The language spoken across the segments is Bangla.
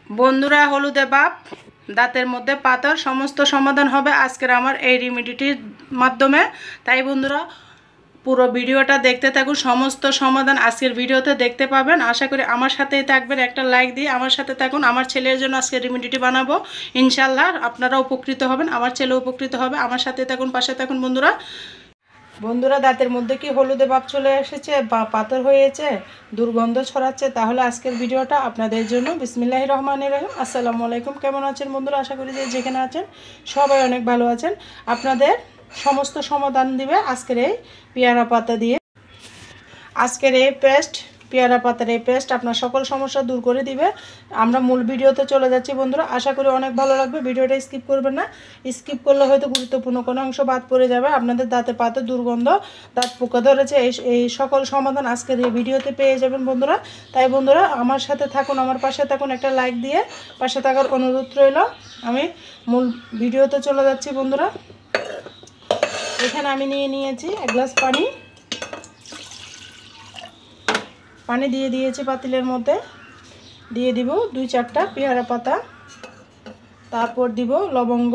বন্ধুরা, হলুদে বাপ, দাঁতের মধ্যে পাথর সমস্ত সমাধান হবে আজকের আমার এই রেমেডিটির মাধ্যমে। তাই বন্ধুরা পুরো ভিডিওটা দেখতে থাকুন, সমস্ত সমাধান আজকের ভিডিওতে দেখতে পাবেন। আশা করি আমার সাথেই থাকবেন, একটা লাইক দিয়ে আমার সাথে থাকুন। আমার ছেলের জন্য আজকের রেমেডিটি বানাবো, ইনশাল্লাহ আপনারা উপকৃত হবেন, আমার ছেলে উপকৃত হবে। আমার সাথে থাকুন, পাশে থাকুন। বন্ধুরা দাঁতের মধ্যে কি হলুদে ভাব চলে এসেছে বা পাথর হয়েছে, দুর্গন্ধ ছড়াচ্ছে, তাহলে আজকের ভিডিওটা আপনাদের জন্য। বিসমিল্লাহির রহমানির রহিম। আসসালামু আলাইকুম। কেমন আছেন বন্ধুরা? আশা করি যে যেখানে আছেন সবাই অনেক ভালো আছেন। আপনাদের সমস্ত সমাধান দিবে আজকের এই পেয়ারা পাতা দিয়ে। আজকের এই পেয়ারা পাতার এই পেস্ট আপনার সকল সমস্যা দূর করে দিবে। আমরা মূল ভিডিওতে চলে যাচ্ছি বন্ধুরা, আশা করি অনেক ভালো লাগবে। ভিডিওটা স্কিপ করবেন না, স্কিপ করলে হয়তো গুরুত্বপূর্ণ কোনো অংশ বাদ পড়ে যাবে। আপনাদের দাঁতে পাথর, দুর্গন্ধ, দাঁত পোকা ধরেছে, এই সকল সমাধান আজকের এই ভিডিওতে পেয়ে যাবেন বন্ধুরা। তাই বন্ধুরা আমার সাথে থাকুন, আমার পাশে থাকুন, একটা লাইক দিয়ে পাশে থাকার অনুরোধ রইল। আমি মূল ভিডিওতে চলে যাচ্ছি বন্ধুরা। এখানে আমি নিয়েছি 1 গ্লাস পানি দিয়ে দিয়েছি পাতিলের মধ্যে। দিয়ে দিব 2-4টা পেয়ারা পাতা, তারপর দিব লবঙ্গ,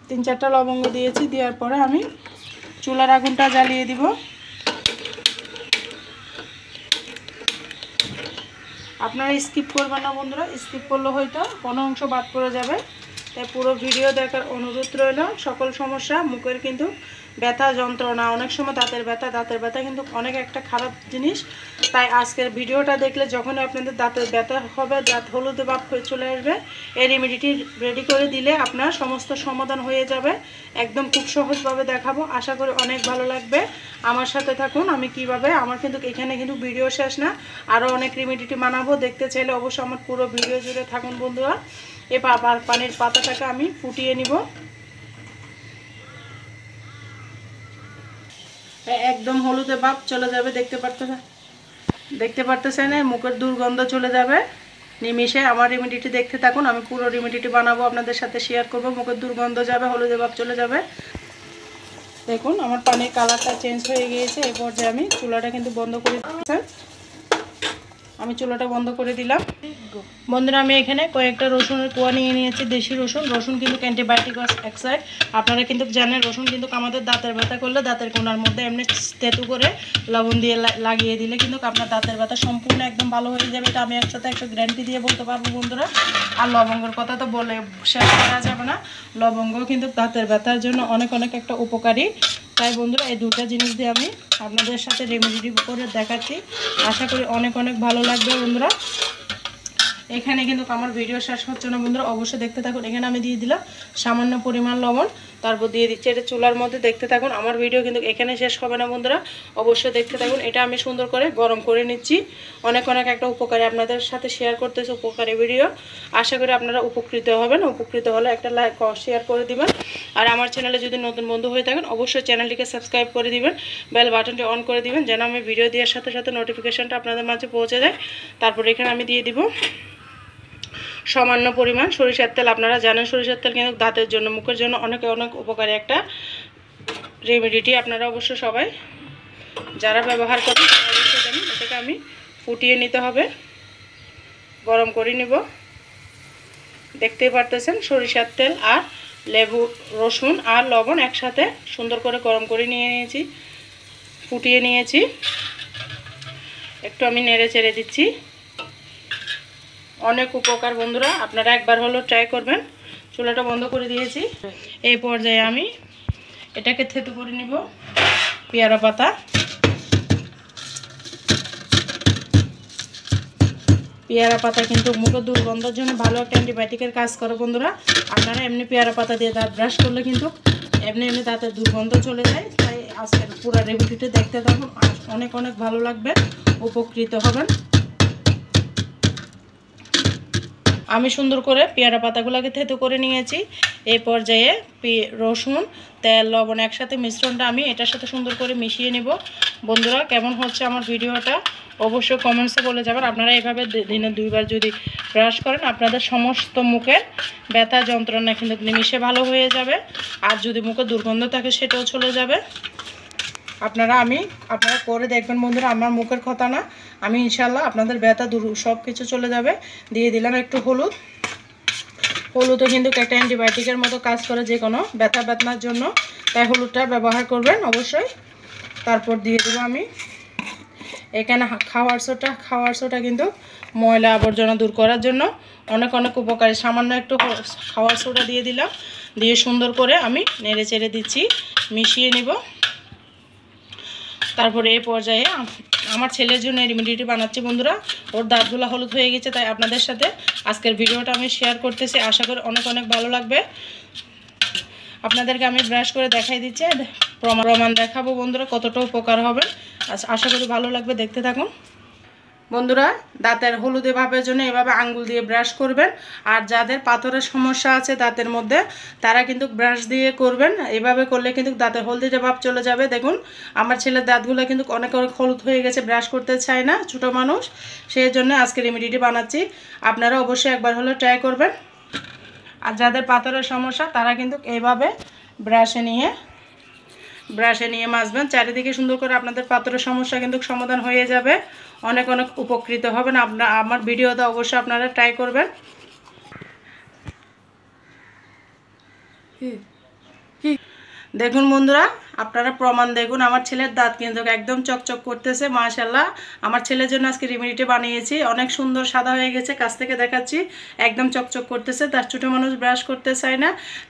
3-4টা লবঙ্গ দিয়েছি। দেওয়ার পরে আমি চুলার আগুনটা জ্বালিয়ে দিব। আপনারা স্কিপ করবেন না বন্ধুরা, স্কিপ করলে হয়তো কোনো অংশ বাদ পড়ে যাবে। তাই পুরো ভিডিও দেখার অনুরোধ রইল। সকল সমস্যা, মুখের কিন্তু ব্যথা, যন্ত্রণা, অনেক সময় দাঁতের ব্যথা কিন্তু অনেক একটা খারাপ জিনিস। তাই আজকের ভিডিওটা দেখলে যখনই আপনাদের দাঁতের ব্যথা হবে, দাঁত হলুদে ভাব হয়ে চলে আসবে, এই রেমেডিটি রেডি করে দিলে আপনার সমস্ত সমাধান হয়ে যাবে। একদম খুব সহজভাবে দেখাবো, আশা করি অনেক ভালো লাগবে। আমার সাথে থাকুন। আমি কিভাবে, আমার কিন্তু এখানে কিন্তু ভিডিও শেষ না, আরও অনেক রেমেডিটি বানাবো। দেখতে চাইলে অবশ্যই আমার পুরো ভিডিও জুড়ে থাকুন বন্ধুরা। এবার পানির পাতাটাকে আমি ফুটিয়ে নিব। একদম হলুদে ভাব চলে যাবে, দেখতে পারতেছেন, মুখের দুর্গন্ধ চলে যাবে নিমিশে। আমার রেমেডিটি দেখতে থাকুন, আমি পুরো রেমেডিটি বানাবো, আপনাদের সাথে শেয়ার করব। মুখের দুর্গন্ধ যাবে, হলুদে ভাব চলে যাবে। দেখুন আমার পানির কালারটা চেঞ্জ হয়ে গিয়েছে। এই পর্যায়ে আমি চুলাটা কিন্তু বন্ধ করে দিচ্ছি। আমি চুলাটা বন্ধ করে দিলাম বন্ধুরা। আমি এখানে কয়েকটা রসুনের কোয়া নিয়ে নিয়েছি, দেশি রসুন কিন্তু অ্যান্টিবায়োটিক এক সাইড। আপনারা কিন্তু জানেন রসুন কিন্তু আমাদের দাঁতের ব্যথা করলে দাঁতের কোনার মধ্যে এমনি তেঁতু করে লবণ দিয়ে লাগিয়ে দিলে কিন্তু আপনার দাঁতের ব্যথা সম্পূর্ণ একদম ভালো হয়ে যাবে। এটা আমি 100% গ্যারান্টি দিয়ে বলতে পারবো বন্ধুরা। আর লবঙ্গের কথা তো বলে শেষ করা যাবে না। লবঙ্গ কিন্তু দাঁতের ব্যথার জন্য অনেক একটা উপকারী। তাই বন্ধুরা এই দুটো জিনিস দিয়ে আমি আপনাদের সাথে রেমেডি করে দেখাচ্ছি, আশা করি অনেক ভালো লাগবে বন্ধুরা। এখানে কিন্তু আমার ভিডিও শেষ হচ্ছে না বন্ধুরা, অবশ্যই দেখতে থাকুন। এখানে আমি দিয়ে দিলাম সামান্য পরিমাণ লবণ, তারপর দিয়ে দিচ্ছি এটা চুলার মধ্যে। দেখতে থাকুন, আমার ভিডিও কিন্তু এখানে শেষ হবে না বন্ধুরা, অবশ্যই দেখতে থাকুন। এটা আমি সুন্দর করে গরম করে নিচ্ছি। অনেক একটা উপকারী আপনাদের সাথে শেয়ার করতেছি, উপকারী ভিডিও। আশা করি আপনারা উপকৃত হবেন। উপকৃত হলে একটা লাইক শেয়ার করে দিবেন। আর আমার চ্যানেলে যদি নতুন বন্ধু হয়ে থাকেন অবশ্যই চ্যানেলটিকে সাবস্ক্রাইব করে দিবেন, বেল বাটনটি অন করে দিবেন, যেন আমি ভিডিও দেওয়ার সাথে সাথে নোটিফিকেশনটা আপনাদের মাঝে পৌঁছে যায়। তারপর এখানে আমি দিয়ে দিব সামান্য পরিমাণ সরিষার তেল। আপনারা জানেন সরিষার তেল কিন্তু দাঁতের জন্য, মুখের জন্য অনেক উপকারী একটা রেমেডিটি। আপনারা অবশ্য সবাই যারা ব্যবহার করেন তারা অবশ্যই জানেন। এটাকে আমি ফুটিয়ে নিতে হবে, গরম করে নিব। দেখতেই পারতেছেন সরিষার তেল আর লেবু, রসুন আর লবণ একসাথে সুন্দর করে গরম করে নিয়েছি, ফুটিয়ে নিয়েছি। একটু আমি নেড়ে চেড়ে দিচ্ছি। অনেক উপকার বন্ধুরা, আপনারা একবার হলো ট্রাই করবেন। চুলাটা বন্ধ করে দিয়েছি। এই পর্যায়ে আমি এটাকে থেতু করে নিব। পেয়ারা পাতা কিন্তু মুখের দুর্গন্ধের জন্য ভালো একটা অ্যান্টিবায়োটিকের কাজ করে বন্ধুরা। আপনারা এমনি পেয়ারা পাতা দিয়ে দাঁত ব্রাশ করলে কিন্তু এমনি দাঁতের দুর্গন্ধ চলে যায়। তাই আজকের পুরো রেমেডিটি দেখতে থাকুন, অনেক ভালো লাগবে, উপকৃত হবেন। আমি সুন্দর করে পেয়ারা পাতাগুলোকে থেতু করে নিয়েছি। এই পর্যায়ে রসুন, তেল, লবণ একসাথে মিশ্রণটা আমি এটার সাথে সুন্দর করে মিশিয়ে নিব। বন্ধুরা কেমন হচ্ছে আমার ভিডিওটা অবশ্যই কমেন্টসে বলে যাবেন। আপনারা এভাবে দিনে 2 বার যদি ব্রাশ করেন আপনাদের সমস্ত মুখের ব্যথা, যন্ত্রণা কিন্তু নিমিশে ভালো হয়ে যাবে। আর যদি মুখে দুর্গন্ধ থাকে সেটাও চলে যাবে। আপনারা করে দেখবেন বন্ধুরা, আমার মুখের কথা না, আমি ইনশাল্লাহ আপনাদের ব্যথা দূর সব কিছু চলে যাবে। দিয়ে দিলাম একটু হলুদও কিন্তু একটা অ্যান্টিবায়োটিকের মতো কাজ করে যে কোনো ব্যথা বেদনার জন্য, তাই হলুদটা ব্যবহার করবেন অবশ্যই। তারপর দিয়ে দেবো আমি এখানে খাওয়ার সোটা কিন্তু ময়লা আবর্জনা দূর করার জন্য অনেক উপকারী। সামান্য একটু খাওয়ার সোটা দিয়ে দিলাম, দিয়ে সুন্দর করে আমি নেড়ে চেড়ে দিচ্ছি, মিশিয়ে নিব। তারপরে এই পর্যায়ে আমার ছেলের জন্য রেমেডিটি বানাচ্ছি বন্ধুরা। ওর দাঁতগুলো হলুদ হয়ে গেছে, তাই আপনাদের সাথে আজকের ভিডিওটা আমি শেয়ার করতেছি। আশা করি অনেক ভালো লাগবে। আপনাদেরকে আমি ব্রাশ করে দেখাই দিচ্ছি, প্রমাণ দেখাবো বন্ধুরা কতটা উপকার হবে। আশা করি ভালো লাগবে, দেখতে থাকুন বন্ধুরা। দাঁতের হলুদে ভাবের জন্য এভাবে আঙ্গুল দিয়ে ব্রাশ করবেন। আর যাদের পাথরের সমস্যা আছে দাঁতের মধ্যে, তারা কিন্তু ব্রাশ দিয়ে করবেন। এভাবে করলে কিন্তু দাঁতের হলুদে ভাব চলে যাবে। দেখুন আমার ছেলের দাঁতগুলো কিন্তু অনেক হলুদ হয়ে গেছে, ব্রাশ করতে চায় না, ছোটো মানুষ, সেই জন্য আজকে রেমেডিটি বানাচ্ছি। আপনারা অবশ্যই একবার হলে ট্রাই করবেন। আর যাদের পাথরের সমস্যা তারা কিন্তু এইভাবে ব্রাশে নিয়ে মাজবেন চারিদিকে, সুন্দর করে আপনাদের পাথরের সমস্যা কিন্তু সমাধান হয়ে যাবে। অনেক উপকৃত হবেন। আমার ভিডিওতে অবশ্যই আপনারা ট্রাই করবেন। দেখুন বন্ধুরা, আপনারা প্রমাণ দেখুন, আমার ছেলের দাঁত কিন্তু একদম চকচক করতেছে মাশাআল্লাহ। আমার ছেলের জন্য আজকে রেমেডিটি বানিয়েছি, অনেক সুন্দর সাদা হয়ে গেছে, কাছ থেকে দেখাচ্ছি, একদম চকচক করতেছে। তার ছোটো মানুষ ব্রাশ করতে চায় না,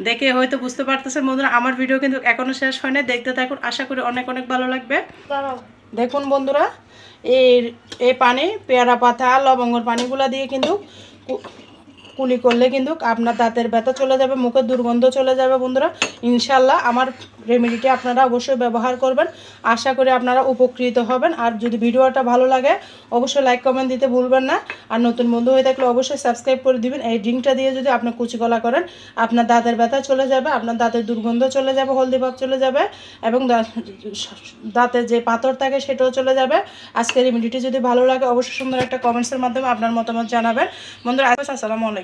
দেখে হয়তো বুঝতে পারতেছেন বন্ধুরা। আমার ভিডিও কিন্তু এখনও শেষ হয় না, দেখতে থাকুন, আশা করি অনেক ভালো লাগবে। দেখুন বন্ধুরা, এই পানি পেয়ারা পাতা লবঙ্গর পানিগুলো দিয়ে কিন্তু কুলি করলে কিন্তু আপনার দাঁতের ব্যথা চলে যাবে, মুখের দুর্গন্ধ চলে যাবে বন্ধুরা। ইনশাল্লাহ আমার রেমেডিটি আপনারা অবশ্যই ব্যবহার করবেন, আশা করি আপনারা উপকৃত হবেন। আর যদি ভিডিওটা ভালো লাগে অবশ্যই লাইক কমেন্ট দিতে ভুলবেন না। আর নতুন বন্ধু হয়ে থাকলে অবশ্যই সাবস্ক্রাইব করে দিবেন। এই ড্রিঙ্কটা দিয়ে যদি আপনি কুচি গলা করেন, আপনার দাঁতের ব্যথা চলে যাবে, আপনার দাঁতের দুর্গন্ধ চলে যাবে, হলদি ভাব চলে যাবে, এবং দাঁতের যে পাথর থাকে সেটাও চলে যাবে। আজকের রেমেডিটি যদি ভালো লাগে অবশ্যই সুন্দর একটা কমেন্টসের মাধ্যমে আপনার মতামত জানাবেন বন্ধুরা। আসসালামু আলাইকুম।